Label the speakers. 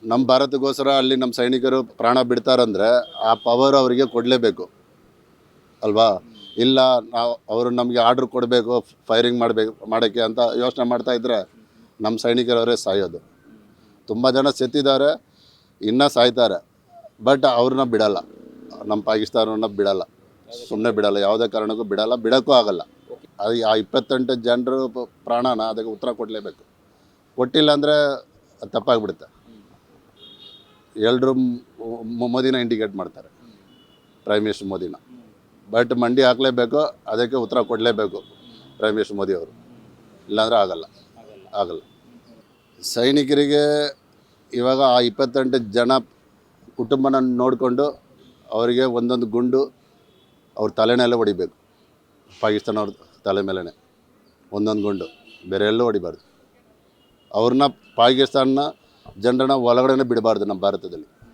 Speaker 1: ನಮ್ಮ ಭಾರತಕ್ಕೋಸ್ಕರ ಅಲ್ಲಿ ನಮ್ಮ ಸೈನಿಕರು ಪ್ರಾಣ ಬಿಡ್ತಾರಂದರೆ ಆ ಪವರ್ ಅವರಿಗೆ ಕೊಡಲೇಬೇಕು ಅಲ್ವಾ. ಇಲ್ಲ ನಾವು ಅವರು ನಮಗೆ ಆರ್ಡ್ರ್ ಕೊಡಬೇಕು ಫೈರಿಂಗ್ ಮಾಡೋಕ್ಕೆ ಅಂತ ಯೋಚನೆ ಮಾಡ್ತಾಯಿದ್ರೆ ನಮ್ಮ ಸೈನಿಕರವರೇ ಸಾಯೋದು. ತುಂಬ ಜನ ಸತ್ತಿದ್ದಾರೆ, ಇನ್ನೂ ಸಾಯ್ತಾರೆ. ಬಟ್ ಅವ್ರನ್ನ ಬಿಡಲ್ಲ, ನಮ್ಮ ಪಾಕಿಸ್ತಾನವನ್ನು ಬಿಡಲ್ಲ, ಸುಮ್ಮನೆ ಬಿಡಲ್ಲ, ಯಾವುದೇ ಕಾರಣಕ್ಕೂ ಬಿಡಲ್ಲ, ಬಿಡೋಕ್ಕೂ ಆಗಲ್ಲ. ಅದು ಆ 28 ಜನರು ಪ್ರಾಣನ ಅದಕ್ಕೆ ಉತ್ತರ ಕೊಡಲೇಬೇಕು. ಕೊಟ್ಟಿಲ್ಲ ಅಂದರೆ ತಪ್ಪಾಗಿಬಿಡುತ್ತೆ. ಎಲ್ಲರೂ ಮೋದಿನ ಇಂಡಿಕೇಟ್ ಮಾಡ್ತಾರೆ, ಪ್ರೈಮ್ ಮಿನಿಸ್ಟರ್ ಮೋದಿನ. ಬಟ್ ಮಂಡಿ ಹಾಕಲೇಬೇಕು, ಅದಕ್ಕೆ ಉತ್ತರ ಕೊಡಲೇಬೇಕು ಪ್ರೈಮ್ ಮಿನಿಸ್ಟರ್ ಮೋದಿಯವರು. ಇಲ್ಲಾಂದರೆ ಆಗಲ್ಲ. ಸೈನಿಕರಿಗೆ ಇವಾಗ ಆ 28 ಜನ ಕುಟುಂಬನ ನೋಡಿಕೊಂಡು ಅವರಿಗೆ ಒಂದೊಂದು ಗುಂಡು ಅವ್ರ ತಲೆನೆಲ್ಲ ಹೊಡಿಬೇಕು. ಪಾಕಿಸ್ತಾನವ್ರ ತಲೆ ಮೇಲೇ ಒಂದೊಂದು ಗುಂಡು, ಬೇರೆ ಎಲ್ಲೂ ಹೊಡಿಬಾರ್ದು. ಅವ್ರನ್ನ ಪಾಕಿಸ್ತಾನ ಜನರನ್ನ ಒಳಗಡೆ ಬಿಡಬಾರ್ದು ನಮ್ಮ ಭಾರತದಲ್ಲಿ.